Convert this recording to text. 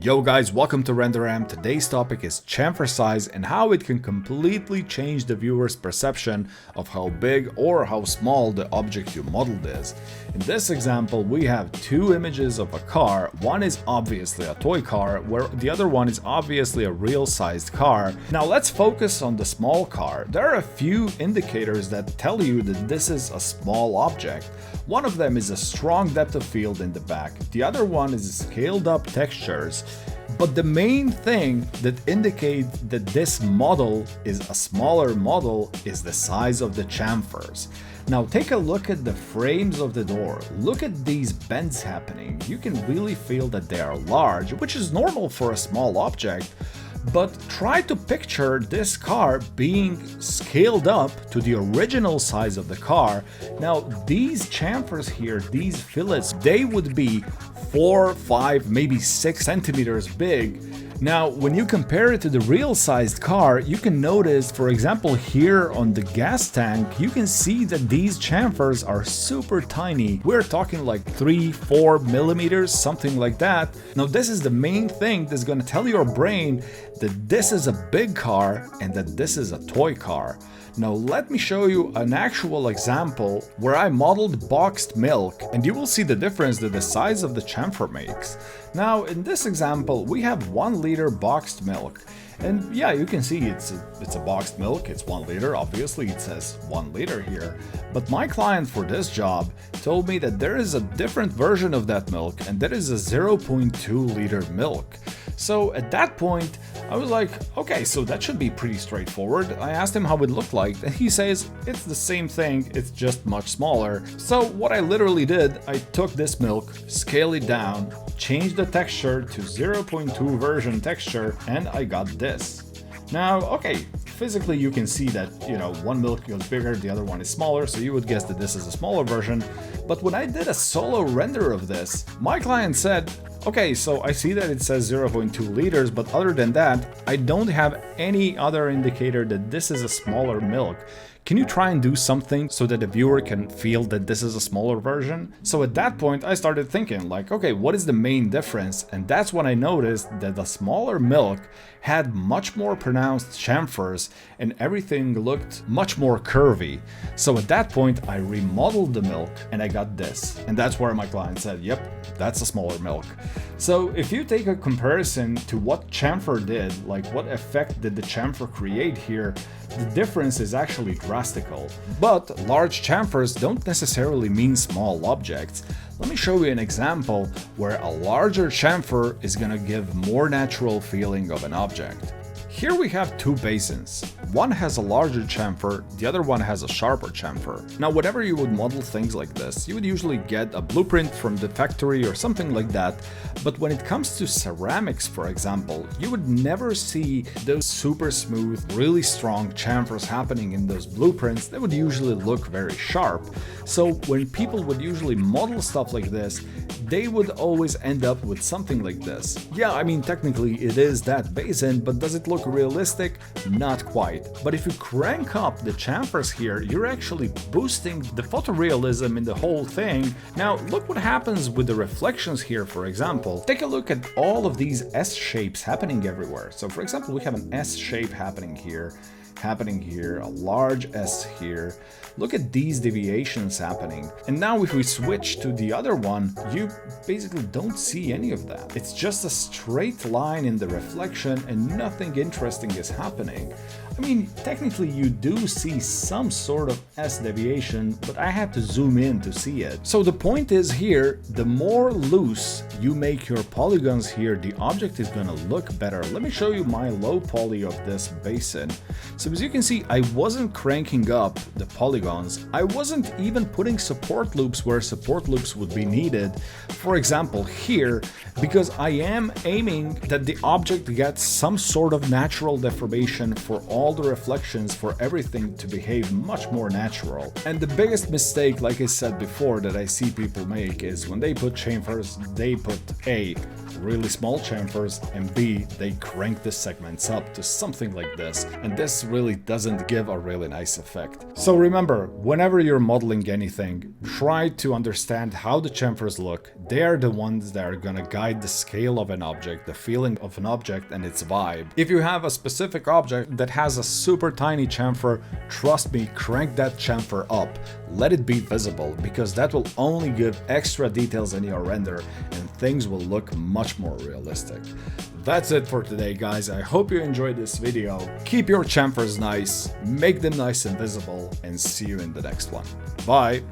Yo guys, welcome to RenderRam. Today's topic is chamfer size and how it can completely change the viewer's perception of how big or how small the object you modeled is. In this example, we have two images of a car. One is obviously a toy car, where the other one is obviously a real-sized car. Now let's focus on the small car. There are a few indicators that tell you that this is a small object. One of them is a strong depth of field in the back. The other one is scaled up textures. But the main thing that indicates that this model is a smaller model is the size of the chamfers. Now take a look at the frames of the door. Look at these bends happening. You can really feel that they are large, which is normal for a small object. But try to picture this car being scaled up to the original size of the car. Now these chamfers here, these fillets, they would be 4, 5, maybe 6 centimeters big. Now, when you compare it to the real-sized car, you can notice, for example, here on the gas tank, you can see that these chamfers are super tiny. We're talking like 3-4 millimeters, something like that. Now, this is the main thing that's going to tell your brain that this is a big car and that this is a toy car. Now let me show you an actual example where I modeled boxed milk, and you will see the difference that the size of the chamfer makes. Now in this example we have 1 liter boxed milk, and yeah, you can see it's a boxed milk, it's 1 liter, obviously it says 1 liter here. But my client for this job told me that there is a different version of that milk, and that is a 0.2 liter milk. So at that point, I was like, okay, so that should be pretty straightforward. I asked him how it looked like, and he says it's the same thing, it's just much smaller. So what I literally did, I took this milk, scaled it down, changed the texture to 0.2 version texture, and I got this. Now, okay, physically you can see that, one milk is bigger, the other one is smaller, so you would guess that this is a smaller version. But when I did a solo render of this, my client said, okay, so I see that it says 0.2 liters, but other than that, I don't have any other indicator that this is a smaller milk. Can you try and do something so that the viewer can feel that this is a smaller version? So at that point, I started thinking like, okay, what is the main difference? And that's when I noticed that the smaller milk had much more pronounced chamfers and everything looked much more curvy. So at that point, I remodeled the milk and I got this. And that's where my client said, yep, that's a smaller milk. So if you take a comparison to what chamfer did, like what effect did the chamfer create here, the difference is actually drastical. But large chamfers don't necessarily mean small objects. Let me show you an example where a larger chamfer is gonna give more natural feeling of an object. Here we have two basins. One has a larger chamfer, the other one has a sharper chamfer. Now, whenever you would model things like this, you would usually get a blueprint from the factory or something like that. But when it comes to ceramics, for example, you would never see those super smooth, really strong chamfers happening in those blueprints. They would usually look very sharp. So when people would usually model stuff like this, they would always end up with something like this. Yeah, I mean, technically it is that basin, but does it look realistic? Not quite. But if you crank up the chamfers here, you're actually boosting the photorealism in the whole thing. Now, look what happens with the reflections here, for example. Take a look at all of these S shapes happening everywhere. So for example, we have an S shape happening here, a large S here. Look at these deviations happening. And now if we switch to the other one, you basically don't see any of that. It's just a straight line in the reflection and nothing interesting is happening. I mean, technically you do see some sort of S deviation, but I had to zoom in to see it. So the point is here, the more loose you make your polygons here, the object is gonna look better. Let me show you my low poly of this basin. So as you can see, I wasn't cranking up the polygons. I wasn't even putting support loops where support loops would be needed. For example, here, because I am aiming that the object gets some sort of natural deformation for all the reflections, for everything to behave much more natural. And the biggest mistake, like I said before, that I see people make is when they put chamfers, they put A, really small chamfers, and B, they crank the segments up to something like this, and this really doesn't give a really nice effect. So remember, whenever you're modeling anything, try to understand how the chamfers look. They are the ones that are gonna guide the scale of an object, the feeling of an object, and its vibe. If you have a specific object that has a super tiny chamfer, trust me, crank that chamfer up. Let it be visible, because that will only give extra details in your render and things will look much more realistic. That's it for today, guys. I hope you enjoyed this video. Keep your chamfers nice, make them nice and visible, and see you in the next one. Bye!